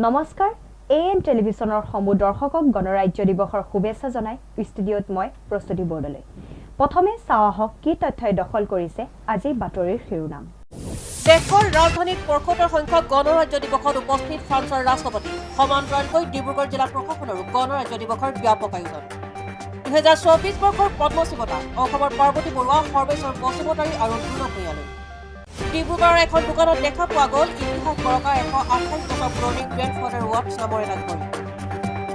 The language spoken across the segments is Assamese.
নমস্কাৰ এএন টেলিভিছনৰ সমূহ দৰ্শকক গণৰাজ্য দিৱসৰ শুভেচ্ছা জনাই ষ্টুডিঅ'ত মই প্ৰস্তুতি বৰ্ডলৈ প্ৰথমে চাওঁহক কি তথ্যই দখল কৰিছে আজি বাতৰিৰ শিৰোনাম দেশৰ ৰাজধানীত ৭৫ সংখ্যক গণৰাজ্য দিৱসত উপস্থিত ফ্ৰান্সৰ ৰাষ্ট্ৰপতি সমান্তৰালকৈ ডিব্ৰুগড় জিলা প্ৰশাসনৰো গণৰাজ্য দিৱসৰ ব্যাপক আয়োজন ২০২৪ বৰ্ষৰ পদ্মশ্ৰী বঁটা অসমৰ পাৰ্বতী বৰুৱা সৰ্বেশ্বৰ বসুমতাৰী আৰু দুৰ্লভ ভূঞালৈ ডিব্ৰুগড়ৰ এখন দোকানত দেখা পোৱা গ'ল ইতিহাস বৰকা ১২৮ বছৰ পুৰণি গ্ৰেণ্ডফাদাৰ ৱাটছ নামৰ এটা ঘড়ী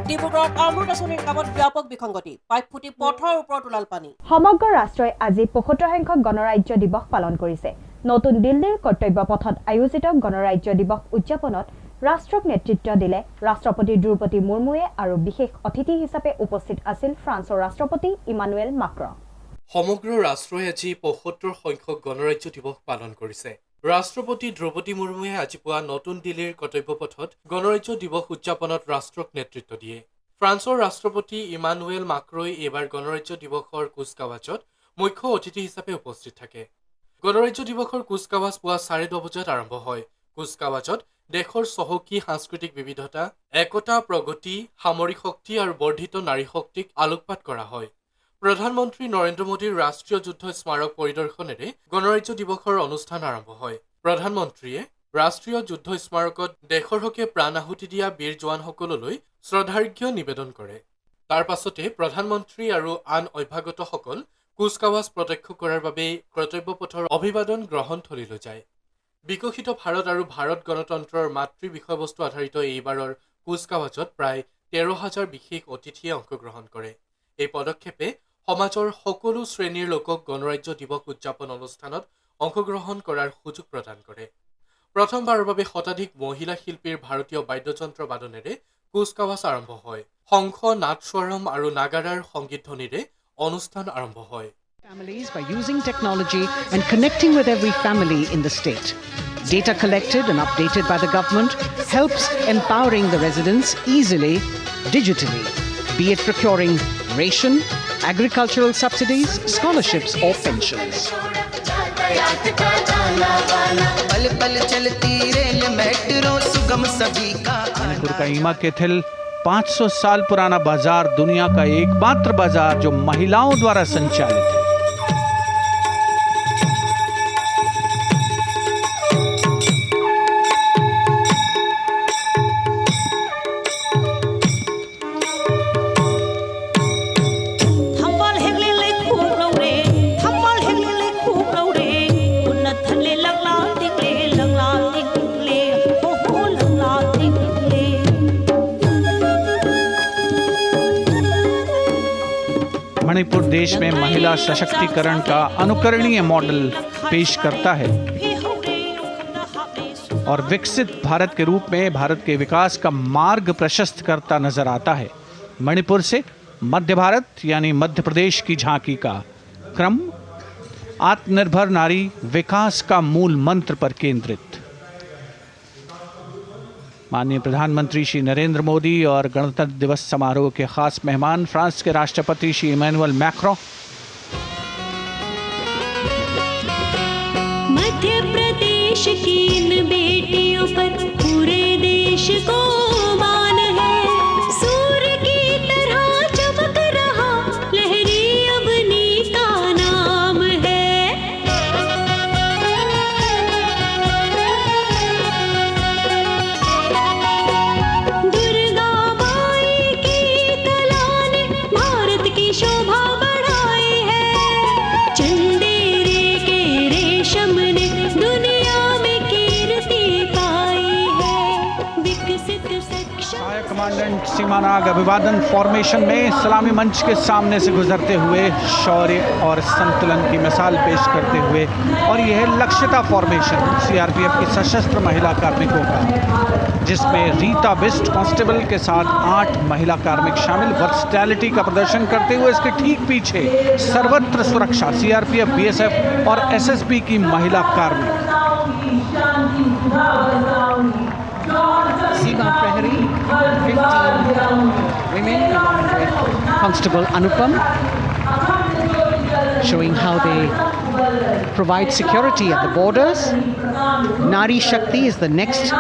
ডিব্ৰুগড়ত অমৃত আঁচনিৰ কামত ব্যাপক বিসংগতি পাইপ ফুটি পথৰ ওপৰত ওলাল পানী সমগ্ৰ ৰাষ্ট্ৰই আজি ৭৫ সংখ্যক গণৰাজ্য দিৱস পালন কৰিছে নতুন দিল্লীৰ কৰ্তব্য পথত আয়োজিত গণৰাজ্য দিৱস উদযাপনত ৰাষ্ট্ৰক নেতৃত্ব দিলে ৰাষ্ট্ৰপতি দ্ৰৌপদী মুৰ্মুৱে আৰু বিশেষ অতিথি হিচাপে উপস্থিত আছিল ফ্ৰান্সৰ ৰাষ্ট্ৰপতি ইমানুৱেল মাক্ৰন সমগ্ৰ ৰাষ্ট্ৰই আজি ৭৫ সংখ্যক গণৰাজ্য দিৱস পালন কৰিছে ৰাষ্ট্ৰপতি দ্ৰৌপদী মুৰ্মুৱে আজি পুৱা নতুন দিল্লীৰ কৰ্তব্য পথত গণৰাজ্য দিৱস উদযাপনত ৰাষ্ট্ৰক নেতৃত্ব দিয়ে ফ্ৰান্সৰ ৰাষ্ট্ৰপতি ইমানুৱেল মাক্ৰই এইবাৰ গণৰাজ্য দিৱসৰ কুচকাৱাজত মুখ্য অতিথি হিচাপে উপস্থিত থাকে গণৰাজ্য দিৱসৰ কুচকাৱাজ পুৱা 10:30 বজাত আৰম্ভ হয় কুচকাৱাজত দেশৰ চহকী সাংস্কৃতিক বিবিধতা একতা প্ৰগতি সামৰিক শক্তি আৰু বৰ্ধিত নাৰী শক্তিক আলোকপাত কৰা হয় প্ৰধানমন্ত্ৰী নৰেন্দ্ৰ মোদীৰ ৰাষ্ট্ৰীয় যুদ্ধ স্মাৰক পৰিদৰ্শনেৰে গণৰাজ্য দিৱসৰ অনুষ্ঠান আৰম্ভ হয় প্ৰধানমন্ত্ৰীয়ে ৰাষ্ট্ৰীয় যুদ্ধ স্মাৰকত দেশৰ হকে প্ৰাণ আহুতি দিয়া বীৰ জোৱানসকললৈ শ্ৰদ্ধাৰ্ঘ্য নিবেদন কৰে তাৰ পাছতে প্ৰধানমন্ত্ৰী আৰু আন অভ্যাগতসকল কুচকাৱাজ প্ৰত্যক্ষ কৰাৰ বাবে কৰ্তব্য পথৰ অভিবাদন গ্ৰহণথলীলৈ যায় বিকশিত ভাৰত আৰু ভাৰত গণতন্ত্ৰৰ মাতৃ বিষয়বস্তু আধাৰিত এইবাৰৰ কুচকাৱাজত প্ৰায় ১৩,০০০ বিশেষ অতিথিয়ে অংশগ্ৰহণ কৰে এই পদক্ষেপে সমাজৰ সকলো শ্ৰেণীৰ লোকক গণৰাজ্য দিৱস উদযাপন অনুষ্ঠানত অংশগ্ৰহণ কৰাৰ সুযোগ প্ৰদান কৰে প্ৰথমবাৰৰ বাবে শতাধিক মহিলা শিল্পীৰ ভাৰতীয় বাদ্যযন্ত্ৰ বাদনেৰে কুচকাৱাজ আৰম্ভ হয় শংখ নাদস্বৰম আৰু নাগাৰাৰ সংগীত ধ্বনিৰে অনুষ্ঠান আৰম্ভ হয় Families by using technology and connecting with every family in the state. Data collected and updated by the government helps empowering the residents easily, digitally, be it procuring ration, agricultural subsidies, scholarships or pensions. Manipur का ईमा केथिल 500 साल पुराना बाजार दुनिया का एकमात्र बाजार जो महिलाओं द्वारा संचालित है मणिपुर देश में महिला सशक्तिकरण का अनुकरणीय मॉडल पेश करता है और विकसित भारत के रूप में भारत के विकास का मार्ग प्रशस्त करता नजर आता है मणिपुर से मध्य भारत यानी मध्य प्रदेश की झांकी का क्रम आत्मनिर्भर नारी विकास का मूल मंत्र पर केंद्रित माननीय प्रधानमंत्री श्री नरेंद्र मोदी और गणतंत्र दिवस समारोह के खास मेहमान फ्रांस के राष्ट्रपति श्री इमैनुअल मैक्रों मध्य प्रदेश की इन बेटियों पर पूरे देश को मान है सूर्य की तरह चमक रहा लहरी अवनी का नाम है दुर्गा माई की कला ने भारत की शोभा बढ़ाई है चंदेरे के रेशम ने दुनिया में कीर्ति पाई है विकसित सक्षम कमांडेंट सीमानाग अभिवादन फॉर्मेशन में सलामी मंच के सामने से गुजरते हुए शौर्य और संतुलन की मिसाल पेश करते हुए और यह लक्ष्यता फॉर्मेशन सीआरपीएफ की सशस्त्र महिला कार्मिकों का जिसमें रीता बिस्ट कांस्टेबल के साथ 8 महिला कार्मिक शामिल वर्सटैलिटी का प्रदर्शन करते हुए इसके ठीक पीछे सर्वत्र सुरक्षा सीआरपीएफ बीएसएफ और एसएसबी की महिला कार्मिक Seema Prahari, 15 women along with Constable Anupam, showing how they provide security at the borders. Nari Shakti is the next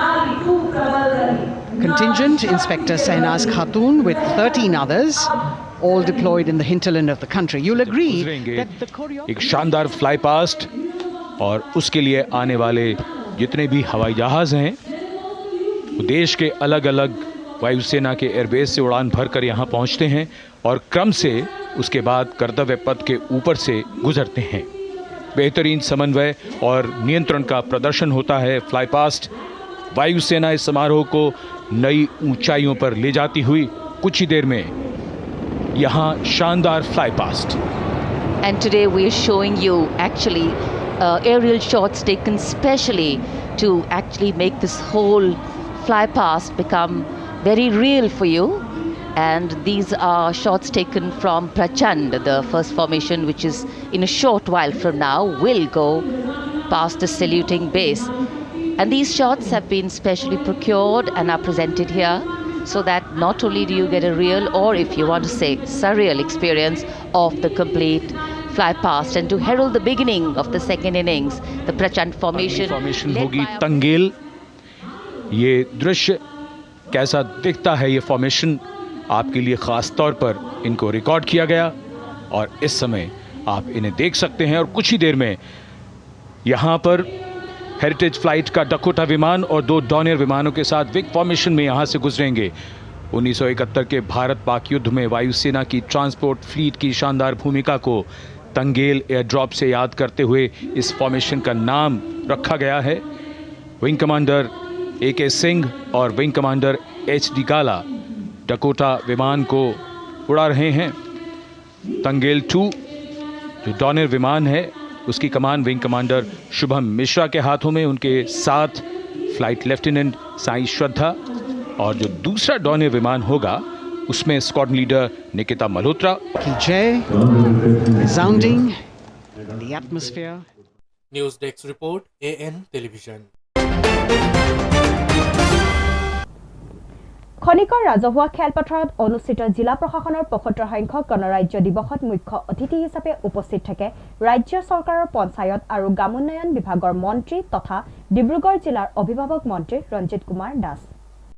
contingent, Inspector Sahnaz Khatun with 13 others, all deployed in the hinterland of the country. You'll agree that the एक शानदार फ्लाई पास्ट और उसके लिए आने वाले जितने भी हवाई जहाज हैं वो देश के अलग अलग वायुसेना के एयरबेस से उड़ान भरकर यहाँ पहुँचते हैं और क्रम से उसके बाद कर्तव्य पथ के ऊपर से गुजरते हैं। बेहतरीन समन्वय और नियंत्रण का प्रदर्शन होता है। फ्लाई पास्ट वायुसेना इस समारोह को नई ऊंचाइयों पर ले जाती हुई कुछ ही देर में यहाँ शानदार fly past. And today we are showing you actually aerial shots taken specially to actually make this whole fly past become very real for you. And these are shots taken from Prachand, the first formation, which is in a short while from now will go past the saluting base. And these shots have been specially procured and are presented here so that not only do you get a real, or if you want to say surreal experience of the complete fly past, and to herald the beginning of the second innings, the Prachand formation led होगी by- तंगेल। ये दृश्य कैसा दिखता है, ये फॉर्मेशन आपके लिए ख़ास तौर पर इनको रिकॉर्ड किया गया और इस समय आप इन्हें देख सकते हैं। और कुछ ही देर में यहाँ पर हेरिटेज फ्लाइट का डकोटा विमान और 2 डॉनियर विमानों के साथ विग फॉर्मेशन में यहाँ से गुजरेंगे। 1971 के भारत पाक युद्ध में वायुसेना की ट्रांसपोर्ट फ्लीट की शानदार भूमिका को तंगेल एयर ड्रॉप से याद करते हुए इस फॉर्मेशन का नाम रखा गया है। विंग कमांडर AK सिंह और विंग कमांडर HD गाला डकोटा विमान को उड़ा रहे हैं। तंगेल 2 जो डॉनियर विमान है उसकी कमान विंग कमांडर शुभम मिश्रा के हाथों में, उनके साथ फ्लाइट लेफ्टिनेंट साई श्रद्धा, और जो दूसरा डॉनियर विमान होगा उसमें squadron leader Nikita Malhotra. Ki Jai resounding in the atmosphere. News Desk Report, AN Television. খনিকৰ ৰাজহুৱা খেলপথাৰত অনুষ্ঠিত জিলা প্ৰশাসনৰ ৭৫ সংখ্যক গণৰাজ্য দিৱসত মুখ্য অতিথি হিচাপে উপস্থিত থাকে ৰাজ্য চৰকাৰৰ পঞ্চায়ত আৰু গ্ৰামোন্নয়ন বিভাগৰ মন্ত্ৰী তথা ডিব্ৰুগড় জিলাৰ অভিভাৱক মন্ত্ৰী ৰঞ্জিত কুমাৰ দাস।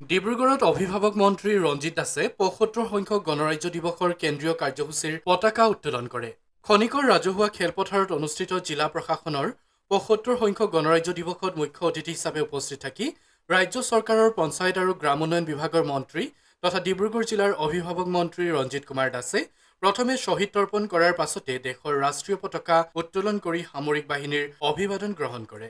ডিব্ৰুগড়ত অভিভাৱক মন্ত্ৰী ৰঞ্জিত দাসে ৭৫ সংখ্যক গণৰাজ্য দিৱসৰ কেন্দ্ৰীয় কাৰ্যসূচীৰ পতাকা উত্তোলন কৰে। খনিকৰ ৰাজহুৱা খেলপথাৰত অনুষ্ঠিত জিলা প্ৰশাসনৰ ৭৫ সংখ্যক গণৰাজ্য দিৱসত মুখ্য অতিথি হিচাপে উপস্থিত থাকি ৰাজ্য চৰকাৰৰ পঞ্চায়ত আৰু গ্ৰাম উন্নয়ন বিভাগৰ মন্ত্ৰী তথা ডিব্ৰুগড় জিলাৰ অভিভাৱক মন্ত্ৰী ৰঞ্জিত কুমাৰ দাসে প্ৰথমে শ্বহীদ তৰ্পণ কৰাৰ পাছতে দেশৰ ৰাষ্ট্ৰীয় পতাকা উত্তোলন কৰি সামৰিক বাহিনীৰ অভিবাদন গ্ৰহণ কৰে।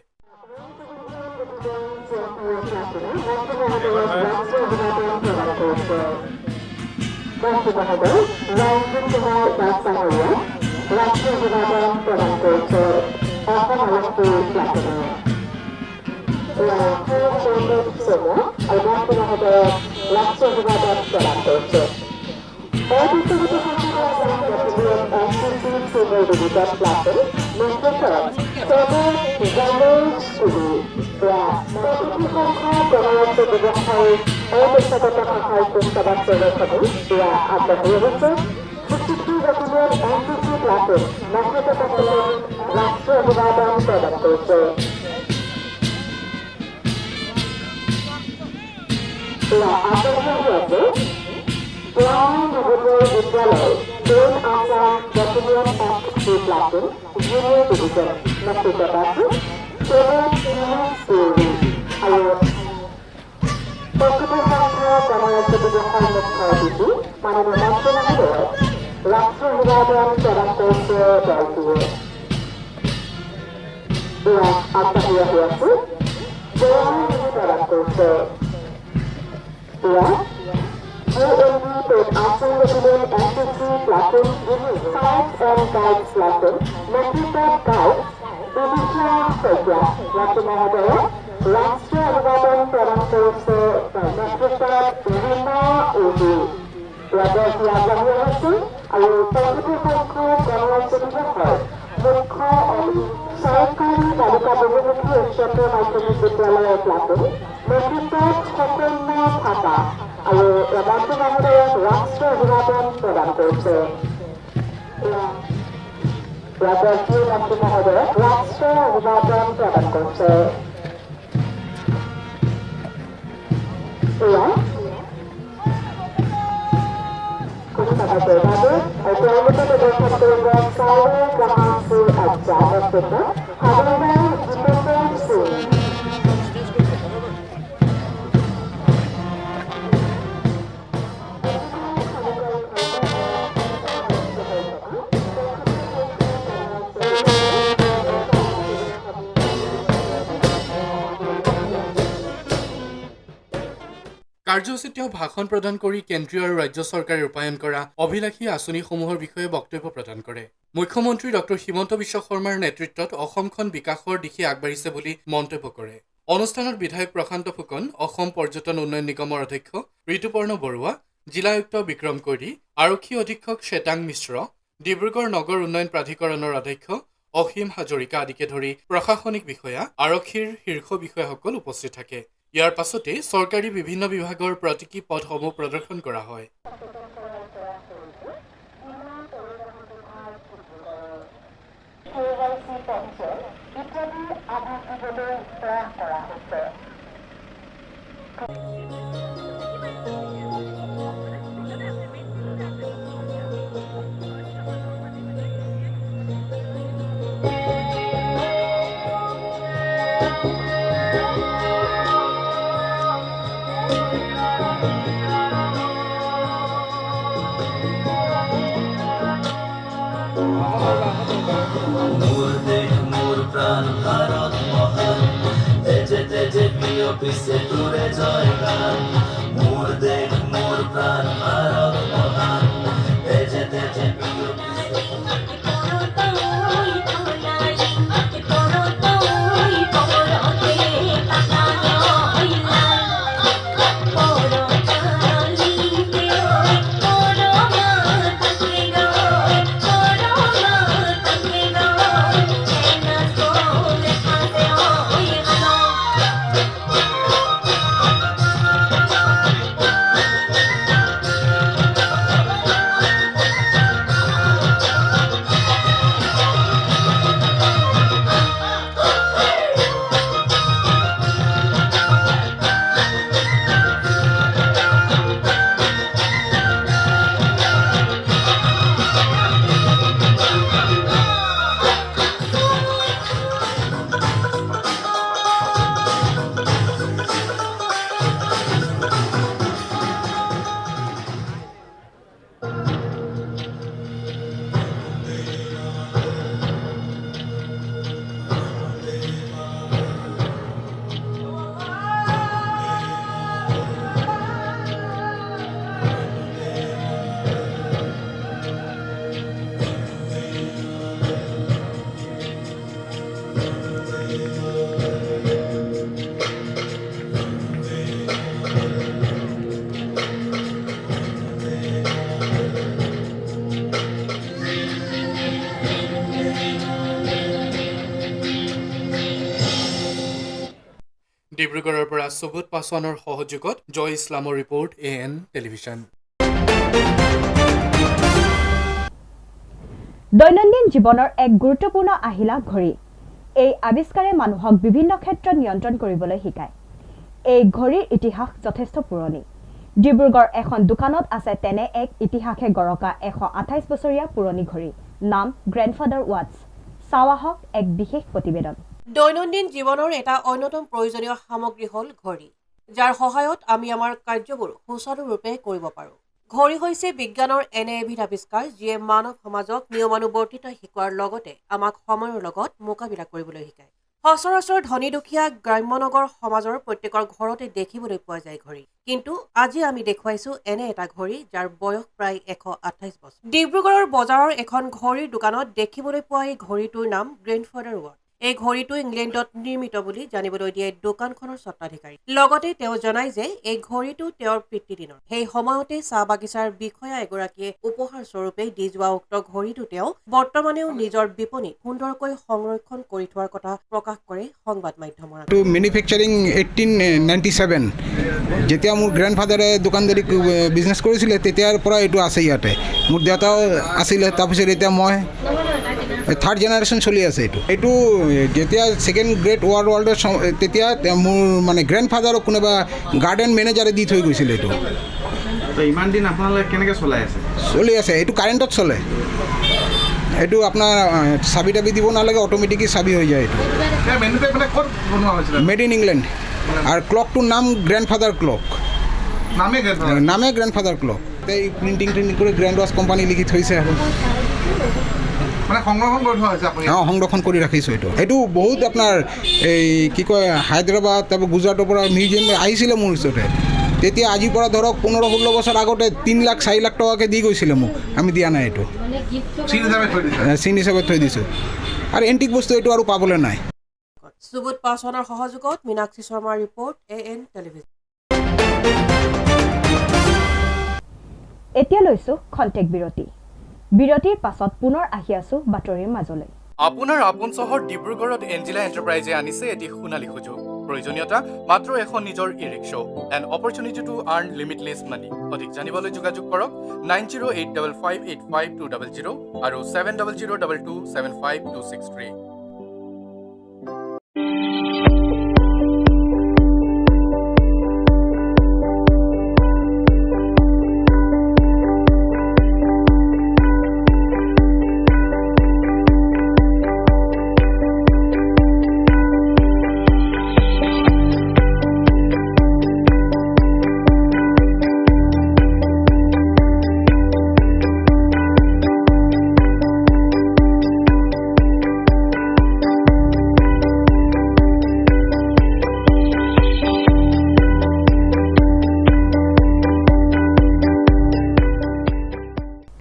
কাৰ্যসূচীত তেওঁ ভাষণ প্ৰদান কৰি কেন্দ্ৰীয় আৰু ৰাজ্য চৰকাৰে ৰূপায়ণ কৰা অভিলাষী আঁচনিসমূহৰ বিষয়ে বক্তব্য প্ৰদান কৰে। মুখ্যমন্ত্ৰী ডক্টৰ হিমন্ত বিশ্ব শৰ্মাৰ নেতৃত্বত অসমখন বিকাশৰ দিশে আগবাঢ়িছে বুলি মন্তব্য কৰে। অনুষ্ঠানত বিধায়ক প্ৰশান্ত ফুকন, অসম পৰ্যটন উন্নয়ন নিগমৰ অধ্যক্ষ ঋতুপৰ্ণ বৰুৱা, জিলা আয়ুক্ত বিক্ৰম কৈৰী, আৰক্ষী অধীক্ষক শ্বেতাং মিশ্ৰ, ডিব্ৰুগড় নগৰ উন্নয়ন প্ৰাধিকৰণৰ অধ্যক্ষ অসীম হাজৰিকা আদিকে ধৰি প্ৰশাসনিক বিষয়া, আৰক্ষীৰ শীৰ্ষ বিষয়াসকল উপস্থিত থাকে। ইয়াৰ পাছতে চৰকাৰী বিভিন্ন বিভাগৰ প্ৰতীকী পথসমূহ প্ৰদৰ্শন কৰা হয়। পিছে তোৰে জয় গান মোৰ দেশ মোৰ প্ৰাণ ভাৰত মহান তেজে তেজে ডিব্ৰুগড়ৰ পৰা সুবোধ পাছোৱানৰ সহযোগত জয় ইছলামৰ ৰিপৰ্ট AN টেলিভিছন। দৈনন্দিন জীৱনৰ এক গুৰুত্বপূৰ্ণ আহিলা ঘড়ী। এই আৱিষ্কাৰে মানুহক বিভিন্ন ক্ষেত্ৰত নিয়ন্ত্ৰণ কৰিবলৈ শিকায়। এই ঘড়ীৰ ইতিহাস যথেষ্ট পুৰণি। ডিব্ৰুগড় এখন দোকানত আছে তেনে এক ইতিহাসে গৰকা 128 বছৰীয়া পুৰণি ঘড়ী। নাম গ্ৰেণ্ডফাদাৰ ৱাটছ। চাওঁ আহক এক বিশেষ প্ৰতিবেদন। দৈনন্দিন জীৱনৰ এটা অন্যতম প্ৰয়োজনীয় সামগ্ৰী হ'ল ঘড়ী, যাৰ সহায়ত আমি আমাৰ কাৰ্যবোৰ সুচাৰুৰূপে কৰিব পাৰোঁ। ঘড়ী হৈছে বিজ্ঞানৰ এনে এবিধ আৱিষ্কাৰ যিয়ে মানৱ সমাজক নিয়মানুবৰ্তিতা শিকোৱাৰ লগতে আমাক সময়ৰ লগত মোকাবিলা কৰিবলৈ শিকায়। সচৰাচৰ ধনী দুখীয়া গ্ৰাম্য নগৰ সমাজৰ প্ৰত্যেকৰ ঘৰতে দেখিবলৈ পোৱা যায় ঘড়ী। কিন্তু আজি আমি দেখুৱাইছো এনে এটা ঘড়ী যাৰ বয়স প্ৰায় 128 বছৰ। ডিব্ৰুগড়ৰ বজাৰৰ এখন ঘড়ীৰ দোকানত দেখিবলৈ পোৱা এই ঘড়ীটোৰ নাম গ্ৰেণ্ডফাদাৰ ৱাটছ। এই ঘড়ীটো ইংলেণ্ডত নিৰ্মিত বুলি জানিবলৈ দিয়ে দোকানখনৰ স্বত্বাধিকাৰী। লগতে তেওঁ জনায় যে এই ঘড়ীটো তেওঁৰ পিতৃদিনৰ। সেই সময়তে চাহ বাগিচাৰ বিষয়া এগৰাকীয়ে উপহাৰ স্বৰূপে দি যোৱা উক্ত ঘড়ীটো তেওঁ বৰ্তমানেও নিজৰ বিপণীত সুন্দৰকৈ সংৰক্ষণ কৰি থোৱাৰ কথা প্ৰকাশ কৰে সংবাদ মাধ্যমৰ আগত। মেনুফেকচাৰিং 1897 যেতিয়া মোৰ গ্ৰেণ্ডফাদাৰে দোকানদাৰী বিজনেছ কৰিছিলে তেতিয়াৰ পৰা এইটো আছে ইয়াতে। মোৰ দেউতাও আছিলে, তাৰপিছত এতিয়া মই থাৰ্ড জেনেৰেশ্যন চলি আছে এইটো যেতিয়া ছেকেণ্ড গ্ৰেট ৱাৰ্ল্ডৰ তেতিয়া মোৰ মানে গ্ৰেণ্ডফাদাৰক কোনোবা গাৰ্ডেন মেনেজাৰে দি থৈ গৈছিলে এইটো। ইমান দিন আপোনালোকে কেনেকৈ চলাই আছে? চলি আছে, এইটো কাৰেণ্টত চলে। এইটো আপোনাৰ চাবি তাবি দিব নালাগে, অট'মেটিকলি চাবি হৈ যায়। এইটো মেড ইন ইংলেণ্ড আৰু ক্লকটোৰ নাম গ্ৰেণ্ডফাদাৰ ক্লক, নামে গ্ৰেণ্ডফাদাৰ ক্লক। এই প্ৰিণ্টিং কৰি গ্ৰেণ্ড ৱাছ কোম্পানী লিখি থৈছে আৰু সংৰক্ষণ কৰি ৰাখিছোঁ। এইটো বহুত আপোনাৰ এই কি কয় হায়দৰাবাদ তাৰপৰা গুজৰাটৰ পৰা মিউজিয়াম আহিছিলে মোৰ ওচৰতে। তেতিয়া আজিৰ পৰা ধৰক 15-16 বছৰ আগতে 3 লাখ 4 লাখ টকাকৈ দি গৈছিলে মোক, আমি দিয়া নাই। এইটো চিন হিচাপে থৈ দিছোঁ আৰু এণ্টিক বস্তু এইটো আৰু পাবলৈ নাই। সুবোধ পাছৱানৰ সহযোগত মীনাক্ষী শৰ্মাৰ ৰিপৰ্ট, AN টেলিভিজন। এতিয়া লৈছোঁ খন্তেক বিৰতি। বিৰতিৰ পাছত পুনৰ আহি আছোঁ বাতৰিৰ মাজলৈ। আপোনাৰ আপোন চহৰ ডিব্ৰুগড়ত এঞ্জেলা এণ্টাৰপ্ৰাইজে আনিছে এটি সোণালী সুযোগ। প্ৰয়োজনীয়তা মাত্ৰ এখন নিজৰ e rickshaw and opportunity to earn limitless money. অধিক জানিবলৈ যোগাযোগ কৰক 9085585200 আৰু 7002275263।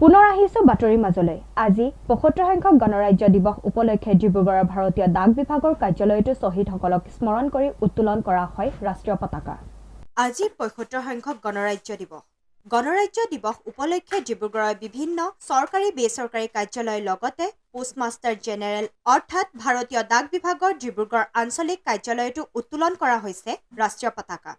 পুনৰ আহিছোঁ বাতৰিৰ মাজলৈ। আজি ৭৫ সংখ্যক গণৰাজ্য দিৱস উপলক্ষে ডিব্ৰুগড়ৰ ভাৰতীয় ডাক বিভাগৰ কাৰ্যালয়তো শ্বহীদসকলক স্মৰণ কৰি উত্তোলন কৰা হয় ৰাষ্ট্ৰীয় পতাকা। আজি ৭৫ সংখ্যক গণৰাজ্য দিৱস। গণৰাজ্য দিৱস উপলক্ষে ডিব্ৰুগড়ৰ বিভিন্ন চৰকাৰী বেচৰকাৰী কাৰ্যালয়ৰ লগতে পোষ্টমাষ্টাৰ জেনেৰেল অৰ্থাৎ ভাৰতীয় ডাক বিভাগৰ ডিব্ৰুগড় আঞ্চলিক কাৰ্যালয়তো উত্তোলন কৰা হৈছে ৰাষ্ট্ৰীয় পতাকা।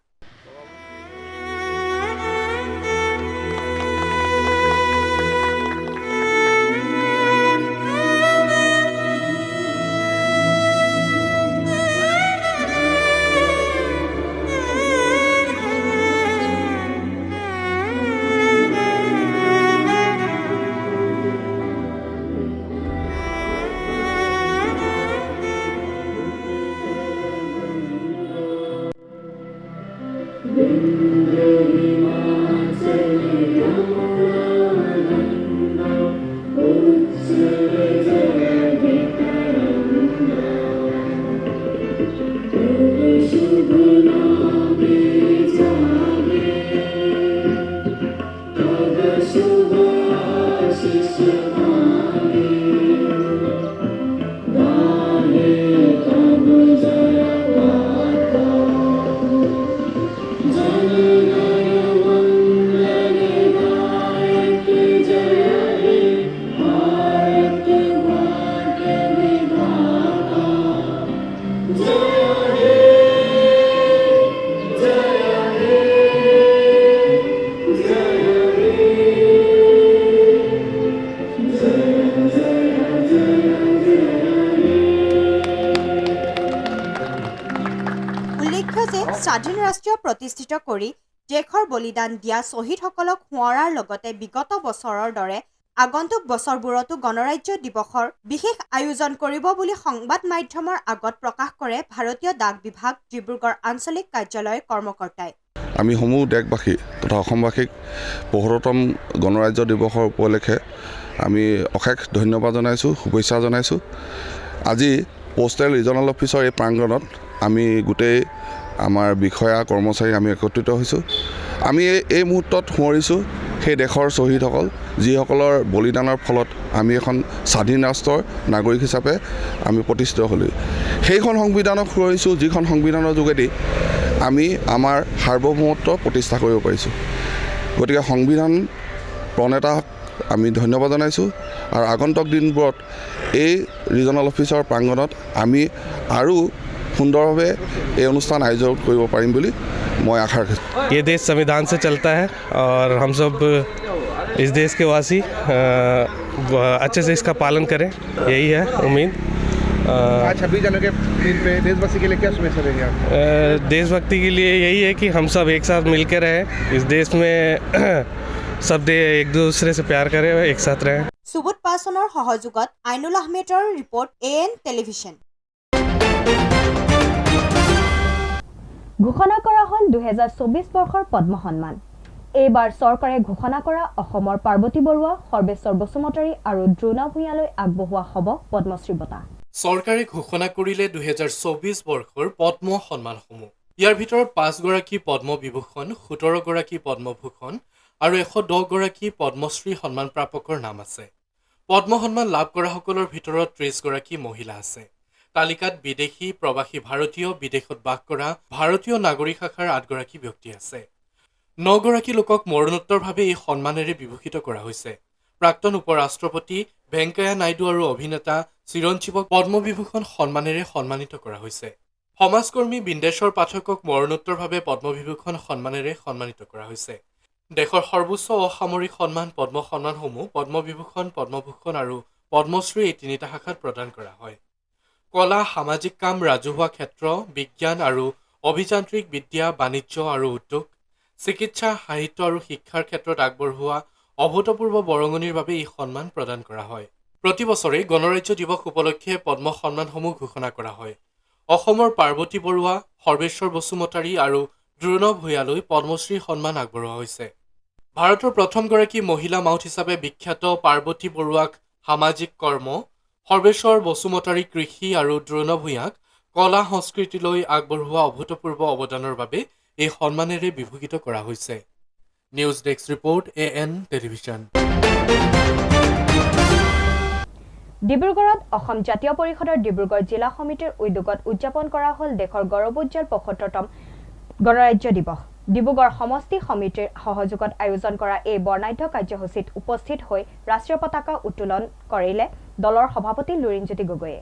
স্বাধীন ৰাষ্ট্ৰীয় প্ৰতিষ্ঠিত কৰি দেশৰ বলিদান দিয়া শ্বহীদসকলক সোঁৱৰাৰ লগতে বিগত বছৰৰ দৰে আগন্তুক বছৰবোৰতো গণৰাজ্য দিৱসৰ বিশেষ আয়োজন কৰিব বুলি সংবাদ মাধ্যমৰ আগত প্ৰকাশ কৰে ভাৰতীয় ডাক বিভাগ ডিব্ৰুগড় আঞ্চলিক কাৰ্যালয়ৰ কৰ্মকৰ্তাই। আমি সমূহ দেশবাসী তথা অসমবাসীক ৭৫তম গণৰাজ্য দিৱসৰ উপলক্ষে আমি অশেষ ধন্যবাদ জনাইছোঁ, শুভেচ্ছা জনাইছোঁ। আজি পোষ্টেল ৰিজনেল অফিচৰ এই প্ৰাংগণত আমি গোটেই আমাৰ বিষয়া কৰ্মচাৰী আমি একত্ৰিত হৈছোঁ। আমি এই মুহূৰ্তত সোঁৱৰিছোঁ সেই দেশৰ শ্বহীদসকল, যিসকলৰ বলিদানৰ ফলত আমি এখন স্বাধীন ৰাষ্ট্ৰৰ নাগৰিক হিচাপে আমি প্ৰতিষ্ঠিত হ'লোঁ। সেইখন সংবিধানক সোঁৱৰিছোঁ, যিখন সংবিধানৰ যোগেদি আমি আমাৰ সাৰ্বভৌমত্ব প্ৰতিষ্ঠা কৰিব পাৰিছোঁ। গতিকে সংবিধান প্ৰণেতাক আমি ধন্যবাদ জনাইছোঁ আৰু আগন্তুক দিনবোৰত এই ৰিজনেল অফিচৰ প্ৰাংগণত আমি আৰু সুন্দৰভাৱে এই অনুষ্ঠান আয়োজন কৰিব পাৰিম বুলি মই আশা ৰাখিছোঁ। ये देश संविधान से चलता है और हम सब इस देश के वासी अच्छे से इसका पालन करें, यही है उम्मीद। आज 26 जनवरी के दिन पे देशभक्ति के लिए क्या शुभेच्छा देंगे आप? देशभक्ति के लिए यही है कि हम सब एक साथ मिलकर रहें, इस देश में सब एक दूसरे से प्यार करें और एक साथ रहें। সুবুত পাছনৰ সহযোগত আইনুল আহমেদৰ ৰিপৰ্ট AN টেলিভিছন। ঘোষণা কৰা হ'ল 2024 বৰ্ষৰ পদ্ম সন্মান। এইবাৰ চৰকাৰে ঘোষণা কৰা অসমৰ পাৰ্বতী বৰুৱা, সৰ্বেশ্বৰ বসুমতাৰী আৰু দ্ৰোণ ভূঞালৈ আগবঢ়োৱা হ'ব পদ্মশ্ৰী বঁটা। চৰকাৰে ঘোষণা কৰিলে 2024 বৰ্ষৰ পদ্ম সন্মানসমূহ। ইয়াৰ ভিতৰত 5 গৰাকী পদ্ম বিভূষণ, 17 গৰাকী পদ্মভূষণ আৰু 110 গৰাকী পদ্মশ্ৰী সন্মান প্ৰাপকৰ নাম আছে। পদ্ম সন্মান লাভ কৰাসকলৰ ভিতৰত 30 গৰাকী মহিলা আছে। তালিকাত বিদেশী প্ৰৱাসী ভাৰতীয়, বিদেশত বাস কৰা ভাৰতীয় নাগৰিক শাখাৰ 8 গৰাকী ব্যক্তি আছে। 9 গৰাকী লোকক মৰণোত্তৰভাৱে এই সন্মানেৰে বিভূষিত কৰা হৈছে। প্ৰাক্তন উপ ৰাষ্ট্ৰপতি ভেংকায়া নাইডু আৰু অভিনেতা চিৰঞ্জীৱক পদ্মবিভূষণ সন্মানেৰে সন্মানিত কৰা হৈছে। সমাজকৰ্মী বিন্দেশ্বৰ পাঠকক মৰণোত্তৰভাৱে পদ্মবিভূষণ সন্মানেৰে সন্মানিত কৰা হৈছে। দেশৰ সৰ্বোচ্চ অসামৰিক সন্মান পদ্ম সন্মানসমূহ পদ্মবিভূষণ, পদ্মভূষণ আৰু পদ্মশ্ৰী এই 3টা শাখাত প্ৰদান কৰা হয়। কলা, সামাজিক কাম, ৰাজহুৱা ক্ষেত্ৰ, বিজ্ঞান আৰু অভিযান্ত্ৰিক বিদ্যা, বাণিজ্য আৰু উদ্যোগ, চিকিৎসা, সাহিত্য আৰু শিক্ষাৰ ক্ষেত্ৰত আগবঢ়োৱা অভূতপূৰ্ব বৰঙণিৰ বাবে এই সন্মান প্ৰদান কৰা হয়। প্ৰতি বছৰে গণৰাজ্য দিৱস উপলক্ষে পদ্ম সন্মানসমূহ ঘোষণা কৰা হয়। অসমৰ পাৰ্বতী বৰুৱা, সৰ্বেশ্বৰ বসুমতাৰী আৰু দ্ৰোণ ভূঞালৈ পদ্মশ্ৰী সন্মান আগবঢ়োৱা হৈছে। ভাৰতৰ প্ৰথমগৰাকী মহিলা মাউথ হিচাপে বিখ্যাত পাৰ্বতী বৰুৱাক সামাজিক কৰ্ম, সৰ্বেশ্বৰ বসুমতাৰী কৃষি আৰু দ্ৰোণ ভূঞাক কলা সংস্কৃতিলৈ আগবঢ়োৱা অভূতপূৰ্ব অৱদানৰ বাবে এই সন্মানেৰে বিভূষিত কৰা হৈছে। News desk report AN television. ডিব্ৰুগড়ত অসম জাতীয় পৰিষদৰ ডিব্ৰুগড় জিলা সমিতিৰ উদ্যোগত উদযাপন কৰা হ'ল দেশৰ গৌৰৱোজ্জ্বল 75তম গণৰাজ্য দিৱস। ডিব্ৰুগড় সমষ্টি সমিতিৰ সহযোগত আয়োজন কৰা এই বৰ্ণাঢ্য কাৰ্যসূচীত উপস্থিত হৈ ৰাষ্ট্ৰীয় পতাকা উত্তোলন কৰিলে দলৰ সভাপতি লুৰিণজ্যোতি গগৈয়ে।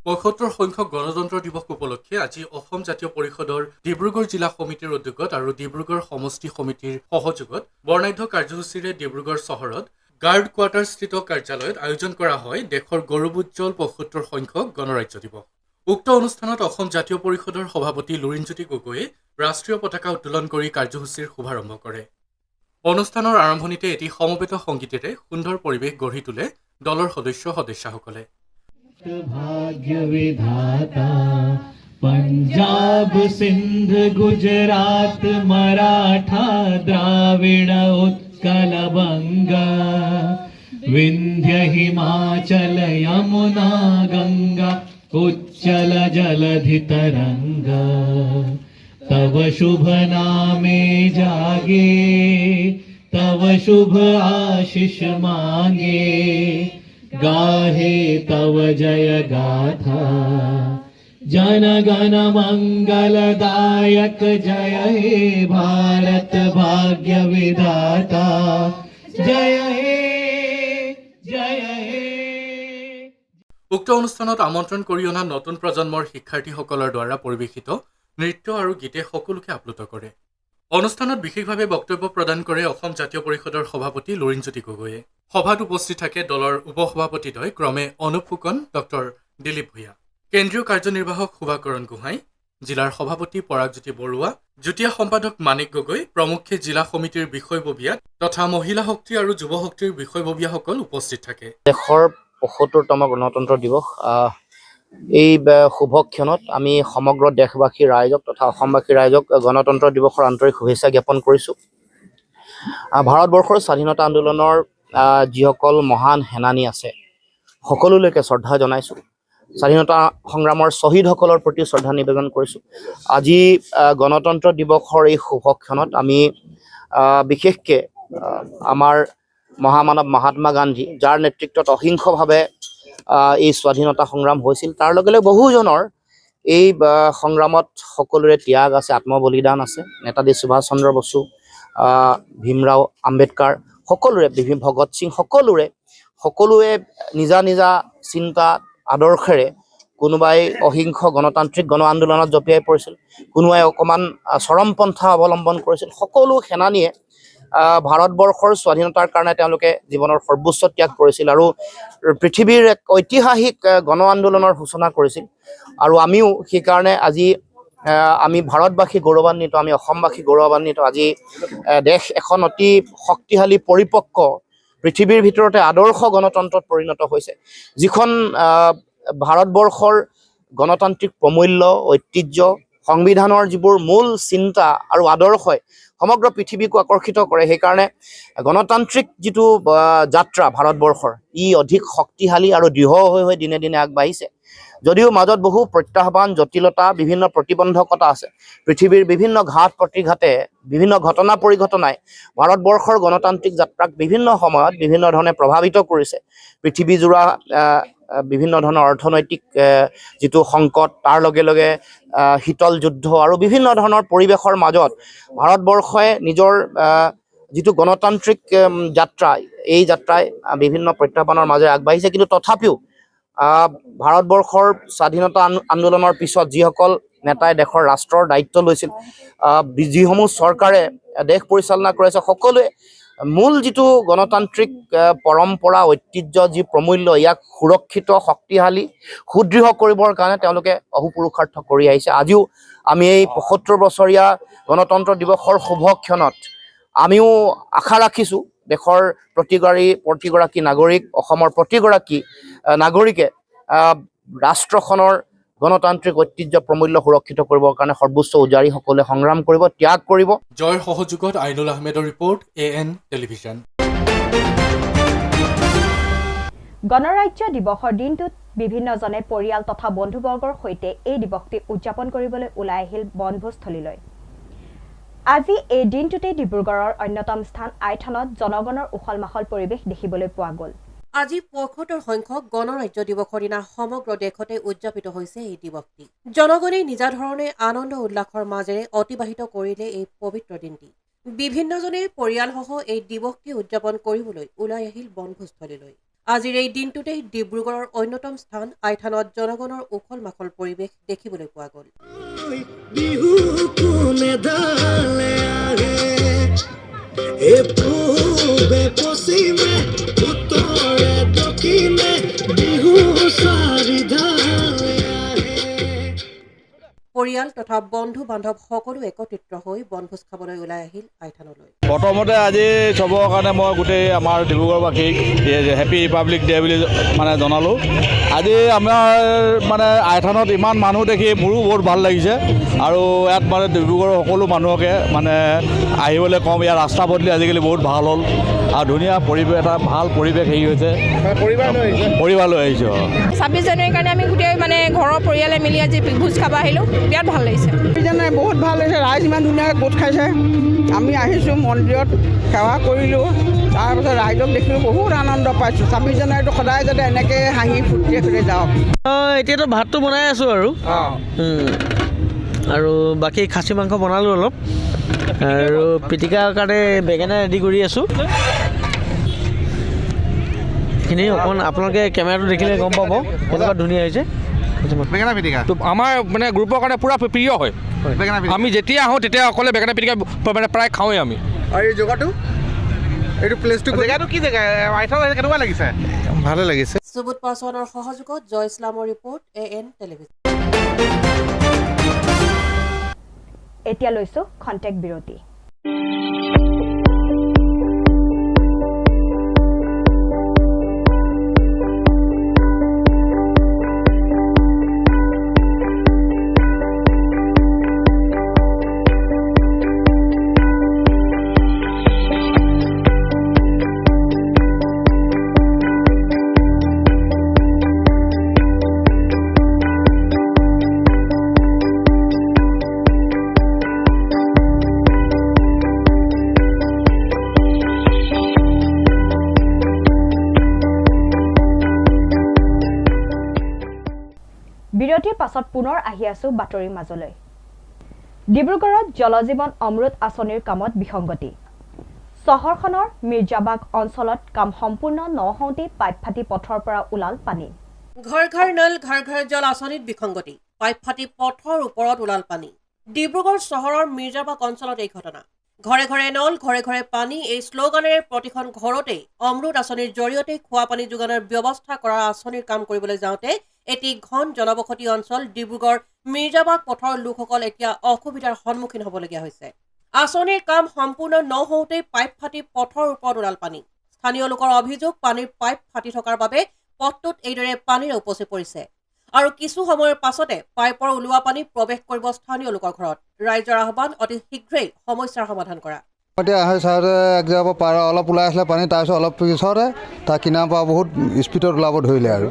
৭৫ সংখ্যক গণতন্ত্ৰ দিৱস উপলক্ষে আজি অসম জাতীয় পৰিষদৰ ডিব্ৰুগড় জিলা সমিতিৰ উদ্যোগত আৰু ডিব্ৰুগড় সমষ্টি সমিতিৰ সহযোগত বৰ্ণাঢ্য কাৰ্যসূচীৰে ডিব্ৰুগড় চহৰত গাৰ্ড কোৱাৰ্টাৰস্থিত কাৰ্যালয়ত আয়োজন কৰা হয় দেশৰ গৌৰৱোজ্জ্বল ৭৫ সংখ্যক গণৰাজ্য দিৱস। উক্ত অনুষ্ঠানত অসম জাতীয় পৰিষদৰ সভাপতি লুৰিণজ্যোতি গগৈয়ে ৰাষ্ট্ৰীয় পতাকা উত্তোলন কৰি কাৰ্যসূচীৰ শুভাৰম্ভ কৰে। অনুষ্ঠানৰ আৰম্ভণিতে এটি সমবেত সংগীতেৰে সুন্দৰ পৰিৱেশ গঢ়ি তোলে দলৰ সদস্যসকলে। भाग्य विधाता पंजाब सिंध गुजरात मराठा द्राविड़ उत्कल बंगा विंध्य हिमाचल यमुना गंगा उच्चल जलधि तरंगा तव शुभ नामे जागे तव शुभ आशीष मांगे गाहे तव जय गाथा जन गण मंगलदायक जय हे भारत भाग्य विधाता जय हे जय हे। উক্ত অনুষ্ঠানত আমন্ত্ৰণ কৰি অনা নতুন প্ৰজন্মৰ শিক্ষাৰ্থীসকলৰ দ্বাৰা পৰিৱেশিত নৃত্য আৰু গীতে সকলোকে আপ্লুত কৰে। অনুষ্ঠানত বিশেষভাৱে বক্তব্য প্ৰদান কৰে অসম জাতীয় পৰিষদৰ সভাপতি লুৰিণজ্যোতি গগৈয়ে। সভাত উপস্থিত থাকে দলৰ উপসভাপতিদ্বয় ক্ৰমে অনুপ ফুকন, ডক্টৰ দিলীপ ভূঞা, কেন্দ্ৰীয় কাৰ্যনিৰ্বাহক শুভাকৰণ গোহাঁই, জিলাৰ সভাপতি পৰাগজ্যোতি বৰুৱা, যুটীয়া সম্পাদক মানিক গগৈ প্ৰমুখ্যে জিলা সমিতিৰ বিষয়ববীয়া তথা মহিলা শক্তি আৰু যুৱ শক্তিৰ বিষয়ববীয়াসকল উপস্থিত থাকে। দেশৰ ৭৫তম গণতন্ত্ৰ দিৱস এই শুভ ক্ষণত আমি সমগ্ৰ দেশবাসী ৰাইজক তথা অসমবাসী ৰাইজক গণতন্ত্ৰ দিৱসৰ আন্তৰিক শুভেচ্ছা জ্ঞাপন কৰিছোঁ। ভাৰতবৰ্ষৰ স্বাধীনতা আন্দোলনৰ যিসকল মহান সেনানী আছে সকলোলৈকে শ্ৰদ্ধা জনাইছোঁ। স্বাধীনতা সংগ্ৰামৰ শ্বহীদসকলৰ প্ৰতি শ্ৰদ্ধা নিবেদন কৰিছোঁ। আজি গণতন্ত্ৰ দিৱসৰ এই শুভ ক্ষণত আমি বিশেষকৈ আমাৰ মহামানৱ মহাত্মা গান্ধী, যাৰ নেতৃত্বত অহিংসভাৱে এই স্বাধীনতা সংগ্ৰাম হৈছিল, তাৰ লগে লগে বহুজনৰ এই সংগ্ৰামত সকলোৰে ত্যাগ আছে, আত্মবলিদান আছে। নেতাজী সুভাষ চন্দ্ৰ বসু, ভীমৰাও আম্বেদকাৰ, সকলোৰে ভগত সিং, সকলোৱে নিজা নিজা চিন্তা আদৰ্শেৰে কোনোবাই অহিংস গণতান্ত্ৰিক গণ আন্দোলনত জঁপিয়াই পৰিছিল, কোনোবাই অকণমান চৰমপন্থা অৱলম্বন কৰিছিল। সকলো সেনানীয়ে ভাৰতবৰ্ষৰ স্বাধীনতাৰ কাৰণে তেওঁলোকে জীৱনৰ সৰ্বোচ্চ ত্যাগ কৰিছিল আৰু পৃথিৱীৰ এক ঐতিহাসিক গণ আন্দোলনৰ সূচনা কৰিছিল আৰু আমিও সেইকাৰণে আজি আমি ভাৰতবাসী গৌৰৱান্বিত, আমি অসমবাসী গৌৰৱান্বিত। আজি দেশ এখন অতি শক্তিশালী পৰিপক্ক পৃথিৱীৰ ভিতৰতে আদৰ্শ গণতন্ত্ৰত পৰিণত হৈছে, যিখন ভাৰতবৰ্ষৰ গণতান্ত্ৰিক প্ৰমূল্য, ঐতিহ্য, সংবিধানৰ যিবোৰ মূল চিন্তা আৰু আদৰ্শই সমগ্ৰ পৃথিৱীকো আকৰ্ষিত কৰে। সেইকাৰণে গণতান্ত্ৰিক যিটো যাত্ৰা ভাৰতবৰ্ষৰ, ই অধিক শক্তিশালী আৰু দৃঢ় হৈ দিনে দিনে আগবাঢ়িছে। যদিও মাজত বহু প্ৰত্যাহ্বান, জটিলতা, বিভিন্ন প্ৰতিবন্ধকতা আছে, পৃথিৱীৰ বিভিন্ন ঘাট প্ৰতিঘাতে, বিভিন্ন ঘটনা পৰিঘটনাই ভাৰতবৰ্ষৰ গণতান্ত্ৰিক যাত্ৰাক বিভিন্ন সময়ত বিভিন্ন ধৰণে প্ৰভাৱিত কৰিছে। পৃথিৱীজোৰা বিভিন্ন ধৰণৰ অৰ্থনৈতিক যিটো সংকট, তাৰ লগে লগে শীতল যুদ্ধ আৰু বিভিন্ন ধৰণৰ পৰিৱেশৰ মাজত ভাৰতবৰ্ষই নিজৰ যিটো গণতান্ত্ৰিক যাত্ৰা, এই যাত্ৰাই বিভিন্ন প্ৰত্যাহ্বানৰ মাজেৰে আগবাঢ়িছে। কিন্তু তথাপিও ভাৰতবৰ্ষৰ স্বাধীনতা আন্দোলনৰ পিছত যিসকল নেতাই দেশৰ ৰাষ্ট্ৰৰ দায়িত্ব লৈছিল, যিসমূহ চৰকাৰে দেশ পৰিচালনা কৰিছে, সকলোৱে মূল যিটো গণতান্ত্ৰিক পৰম্পৰা, ঐতিহ্য, যি প্ৰমূল্য, ইয়াক সুৰক্ষিত, শক্তিশালী, সুদৃঢ় কৰিবৰ কাৰণে তেওঁলোকে অহোপুৰুষাৰ্থ কৰি আহিছে। আজিও আমি এই ৭৫ বছৰীয়া গণতন্ত্ৰ দিৱসৰ শুভক্ষণত আমিও আশা ৰাখিছোঁ দেশৰ প্ৰতিগৰাকী নাগৰিক, অসমৰ প্ৰতিগৰাকী নাগৰিকে ৰাষ্ট্ৰখনৰ গণতান্ত্ৰিক ঐতিহ্য প্ৰমূল্য সুৰক্ষিত কৰিবৰ কাৰণে সৰ্বোচ্চ উজাৰি সকলোৱে সংগ্ৰাম কৰিব, ত্যাগ কৰিব। জয়ৰ সহযোগত আইনুল আহমেদৰ ৰিপৰ্ট, AN টেলিভিছন। গণৰাজ্য দিৱসৰ দিনটোত বিভিন্নজনে পৰিয়াল তথা বন্ধুবৰ্গৰ সৈতে এই দিৱসটি উদযাপন কৰিবলৈ ওলাই আহিল বনভোজস্থলীলৈ। আজি এই দিনটোতে ডিব্ৰুগড়ৰ অন্যতম স্থান আইথানত জনগণৰ উখল মাখল পৰিৱেশ দেখিবলৈ পোৱা গ'ল। আজি ৭৫ সংখ্যক গণৰাজ্য দিৱসৰ দিনা সমগ্ৰ দেশতে উদযাপিত হৈছে এই দিৱসটি। জনগণে নিজা ধৰণে আনন্দ উল্লাসৰ মাজেৰে অতিবাহিত কৰিলে এই পবিত্ৰ দিনটি। বিভিন্নজনে পৰিয়ালসহ এই দিৱসটি উদযাপন কৰিবলৈ ওলাই আহিল বনভোজস্থলীলৈ। আজিৰ এই দিনটোতেই ডিব্ৰুগড়ৰ অন্যতম স্থান আইথানত জনগণৰ উখল মাখল পৰিৱেশ দেখিবলৈ পোৱা গ'ল। পৰিয়াল তথা বন্ধু বান্ধৱ সকলো একত্ৰিত হৈ বনভোজ খাবলৈ ওলাই আহিল আইথানলৈ। প্ৰথমতে আজি চবৰ কাৰণে মই গোটেই আমাৰ ডিব্ৰুগড়বাসীক হেপী ৰিপাব্লিক ডে বুলি মানে জনালোঁ। আজি আমাৰ মানে আইথানত ইমান মানুহ দেখি মোৰো বহুত ভাল লাগিছে আৰু ইয়াত মানে ডিব্ৰুগড়ৰ সকলো মানুহকে মানে আহিবলৈ কম। ইয়াৰ ৰাস্তা পদূলি আজিকালি বহুত ভাল হ'ল আৰু ধুনীয়া পৰিৱেশ, এটা ভাল পৰিৱেশ হেৰি হৈছে। পৰিবাৰ লৈ আহিছোঁ। ২৬ জানুৱাৰীৰ কাৰণে আমি গোটেই মানে ঘৰৰ পৰিয়ালে মিলি আজি ভোজ খাব আহিলোঁ, বিৰাট ভাল লাগিছে। ২৬ জানুৱাৰী বহুত ভাল লাগিছে, ৰাইজ ইমান ধুনীয়াকৈ গোট খাইছে। আমি আহিছোঁ মন্দিৰত সেৱা কৰিলোঁ, তাৰপিছত ৰাইজক দেখিলোঁ, বহুত আনন্দ পাইছোঁ। ২৬ জানুৱাৰীটো সদায় যাতে এনেকৈ হাঁহি ফূৰ্তিৰে কৰি যাওক। এতিয়াতো ভাতটো বনাই আছোঁ আৰু বাকী খাচী মাংস বনালোঁ অলপ, আৰু পিটিকাৰ কাৰণে বেঙেনা ৰেডি কৰি আছোঁ। এইখিনি অকণমান আপোনালোকে কেমেৰাটো দেখিলে গম পাব কেনেকুৱা ধুনীয়া হৈছে। বেঙেনা পিটিকা আমাৰ মানে গ্ৰুপৰ কাৰণে পূৰা প্ৰিয় হয়। আমি যেতিয়া আহোঁ তেতিয়া অকলে বেঙেনা পিটিকা মানে প্ৰায় খাওঁৱেই আমি। আৰু এই জেগাটো, এইটো প্লেচটো, জেগাটো কি জেগা? আইথানত কেনেকুৱা লাগিছে? ভালে লাগিছে। সুবোধ পাছৱানৰ সহযোগত জয় ইছলামৰ ৰিপৰ্ট, AN টেলিভিছন। এতিয়া লৈছোঁ খন্তেক বিৰতি। বিৰতিৰ পাছত পুনৰ আহি আছো বাতৰিৰ মাজলৈ। ডিব্ৰুগড়ত জলজীৱন অমৃত আঁচনিৰ কামত বিসংগতি। চহৰখনৰ মিৰ্জাবাগ অঞ্চলত কাম সম্পূৰ্ণ নহওঁতেই পাইপ ফাটি পথৰ পৰা ওলাল পানী। ঘৰ ঘৰ নল ঘৰ ঘৰ জল আঁচনিত বিসংগতি, পাইপ ফাটি পথৰ ওপৰত ওলাল পানী। ডিব্ৰুগড় চহৰৰ মিৰ্জাবাগ অঞ্চলত এই ঘটনা। ঘৰে ঘৰে নল ঘৰে ঘৰে পানী এই শ্লোগানেৰে প্ৰতিখন ঘৰতেই অমৃত আঁচনিৰ জৰিয়তে খোৱা পানী যোগানৰ ব্যৱস্থা কৰাৰ আঁচনিৰ কাম কৰিবলৈ যাওঁতে এটি ঘন জনবসতি অঞ্চল ডিব্ৰুগড় মিৰ্জাবাগ পথৰ লোকসকল এতিয়া অসুবিধাৰ সন্মুখীন হ'বলগীয়া হৈছে আঁচনিৰ কাম সম্পূৰ্ণ নহওঁতেই পাইপ ফাটি পথৰ ওপৰত ওলাল পানী স্থানীয় লোকৰ অভিযোগ পানীৰ পাইপ ফাটি থকাৰ বাবে পথটোত এইদৰে পানীৰে উপচি পৰিছে আৰু কিছু সময়ৰ পাছতে পাইপৰ ওলোৱা পানী প্ৰৱেশ কৰিব স্থানীয় লোকৰ ঘৰত ৰাইজৰ আহ্বান অতি শীঘ্ৰেই সমস্যাৰ সমাধান কৰা এতিয়া আহে চাইডে এক জেগাৰ পৰা পাৰ অলপ ওলাই আহিলে পানী তাৰপিছত অলপ পিছতে তাৰ কিনাৰৰ পৰা বহুত স্পীডত ওলাব ধৰিলে আৰু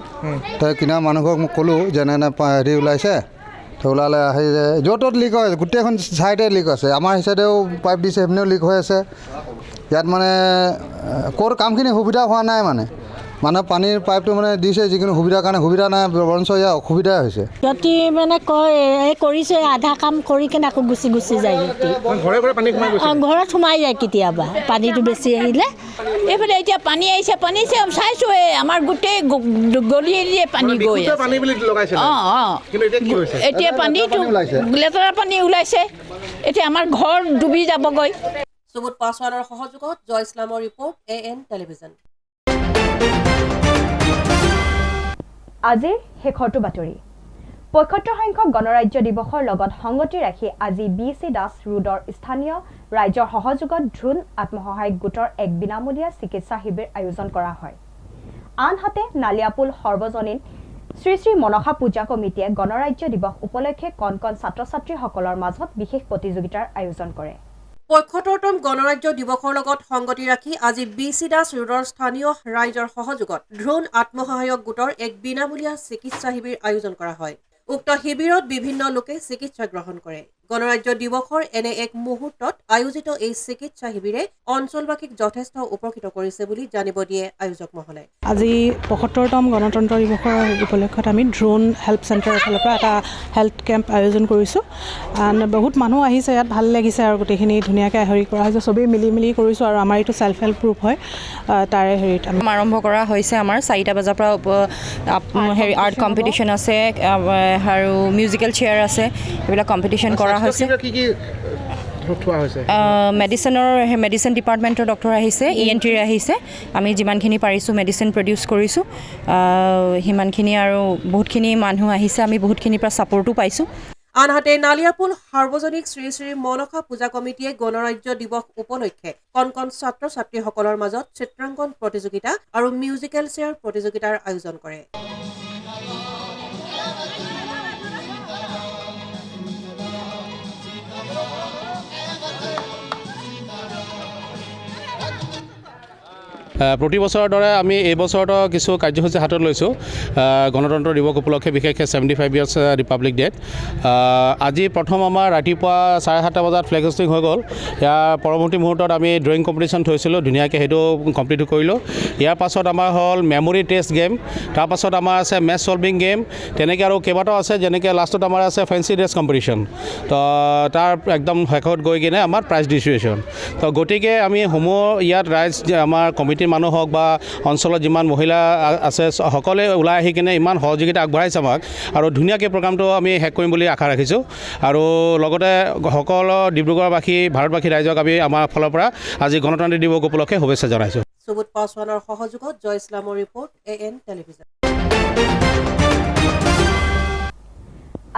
তাৰ কিনাৰ মানুহক মোক ক'লোঁ যেনে হেৰি ওলাইছে তো ওলালে আহি য'ত ত'ত লিক হৈ আছে গোটেইখন ছাইডে লিক আছে আমাৰ সেই চাইডেও পাইপ দিছে সেইপিনেও লিক হৈ আছে ইয়াত মানে ক'ৰ কামখিনি সুবিধা হোৱা নাই মানে পানীৰ পাইপটো মানে দিছে যিকোনো সুবিধাৰ কাৰণে সুবিধা নাই বৰঞ্চ ইয়াৰ অসুবিধাই হৈছে সিহঁতি মানে কয় এই কৰিছে আধা কাম কৰি কিনে আকৌ গুচি যায় ঘৰত সোমাই যায় কেতিয়াবা পানীটো বেছি আহিলে এইফালে এতিয়া পানী আহিছে চাইছোঁ এই আমাৰ গোটেই গলি দিয়ে পানী গৈ এতিয়া পানীটো লেতেৰা পানী ওলাইছে এতিয়া আমাৰ ঘৰ ডুবি যাবগৈ সুবোধ পাছৱানৰ সহযোগত জয় ইছলামৰ ৰিপৰ্ট AN টেলিভিজন আজিৰ শেষৰটো বাতৰি ৭৫ সংখ্যক গণৰাজ্য দিৱসৰ লগত সংগতি ৰাখি আজি BC দাস ৰোডৰ স্থানীয় ৰাইজৰ সহযোগত ড্ৰোন আত্মসহায়ক গোটৰ এক বিনামূলীয়া চিকিৎসা শিবিৰ আয়োজন কৰা হয় আনহাতে নালিয়াপুল সৰ্বজনীন শ্ৰী শ্ৰী মনসা পূজা কমিটিয়ে গণৰাজ্য দিৱস উপলক্ষে কণ কণ ছাত্ৰ ছাত্ৰীসকলৰ মাজত বিশেষ প্ৰতিযোগিতাৰ আয়োজন কৰে ৭৫তম গণৰাজ্য দিৱসৰ লগত সংগতি ৰাখি আজি BC দাস ৰোডৰ স্থানীয় ৰাইজৰ সহযোগত ড্ৰোন আত্মসহায়ক গোটৰ এক বিনামূলীয়া চিকিৎসা শিবিৰ আয়োজন কৰা হয় উক্ত শিবিৰত বিভিন্ন লোকে চিকিৎসা গ্ৰহণ কৰে গণৰাজ্য দিৱসৰ এনে এক মুহূৰ্তত আয়োজিত এই চিকিৎসা শিবিৰে অঞ্চলবাসীক যথেষ্ট উপকৃত কৰিছে বুলি জানিব দিয়ে আয়োজক মহলে আজি ৭৫তম গণতন্ত্ৰ দিৱসৰ উপলক্ষত আমি ড্ৰোন হেল্প চেণ্টাৰৰ ফালৰ পৰা এটা হেল্থ কেম্প আয়োজন কৰিছোঁ বহুত মানুহ আহিছে ইয়াত ভাল লাগিছে আৰু গোটেইখিনি ধুনীয়াকৈ হেৰি কৰা হৈছে চবেই মিলি কৰিছোঁ আৰু আমাৰ এইটো চেল্ফ হেল্প গ্ৰুপ হয় তাৰে হেৰিত আৰম্ভ কৰা হৈছে আমাৰ 4টা বজাৰ পৰা হেৰি আৰ্ট কম্পিটিশ্যন আছে আৰু মিউজিকেল চেয়াৰ আছে এইবিলাক কম্পিটিশ্যন কৰা হৈছে মেডিচিন ডিপাৰ্টমেণ্টৰ ডক্টৰ আহিছে ENTৰ আহিছে আমি যিমানখিনি পাৰিছোঁ মেডিচিন প্ৰডিউচ কৰিছোঁ সিমানখিনি আৰু বহুতখিনি মানুহ আহিছে আমি বহুতখিনিৰ পৰা ছাপৰ্টো পাইছোঁ আনহাতে নালিয়াপুল সাৰ্বজনিক শ্ৰী শ্ৰী মনসা পূজা কমিটিয়ে গণৰাজ্য দিৱস উপলক্ষে কণ কণ ছাত্ৰ ছাত্ৰীসকলৰ মাজত চিত্ৰাংকন প্ৰতিযোগিতা আৰু মিউজিকেল চেয়াৰ প্ৰতিযোগিতাৰ আয়োজন কৰে প্ৰতি বছৰৰ দৰে আমি এই বছৰতো কিছু কাৰ্যসূচী হাতত লৈছোঁ গণতন্ত্ৰ দিৱস উপলক্ষে বিশেষকৈ 75 ইয়াৰ্ছ ৰিপাব্লিক ডেত আজি প্ৰথম আমাৰ ৰাতিপুৱা 7:30 বজাত ফ্লেগ হোষ্টিং হৈ গ'ল ইয়াৰ পৰৱৰ্তী মুহূৰ্তত আমি ড্ৰয়িং কম্পিটিশ্যন থৈছিলোঁ ধুনীয়াকৈ সেইটো কমপ্লিট কৰিলোঁ ইয়াৰ পাছত আমাৰ হ'ল মেমৰি টেষ্ট গেম তাৰপাছত আমাৰ আছে মেথ ছলভিং গেম তেনেকৈ আৰু কেইবাটাও আছে যেনেকৈ লাষ্টত আমাৰ আছে ফেঞ্চি ড্ৰেছ কম্পিটিশ্যন তো তাৰ একদম শেষত গৈ কিনে আমাৰ প্ৰাইজ ডিষ্ট্ৰিবিউশ্যন তো গতিকে আমি সমূহ ইয়াত ৰাইজ আমাৰ কমিটিৰ মানুহ হওক বা অঞ্চলত যিমান মহিলা আছে সকলোৱে ওলাই আহি কিনে ইমান সহযোগিতা আগবঢ়াইছে আমাক আৰু ধুনীয়াকৈ প্ৰগ্ৰামটো আমি শেষ কৰিম বুলি আশা ৰাখিছোঁ আৰু লগতে সকলো ডিব্ৰুগড়বাসী ভাৰতবাসী ৰাইজক আমি আমাৰ ফালৰ পৰা আজি গণতন্ত্ৰ দিৱস উপলক্ষে শুভেচ্ছা জনাইছোঁ সুবোধ পাছৱানৰ সহযোগত জয় ইছলামৰ ৰিপৰ্ট AN টেলিভিজন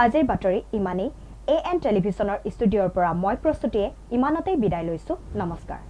আজিৰ বাতৰি ইমানেই AN টেলিভিছনৰ ষ্টুডিঅ'ৰ পৰা মই প্ৰস্তুতিয়ে ইমানতেই বিদায় লৈছোঁ নমস্কাৰ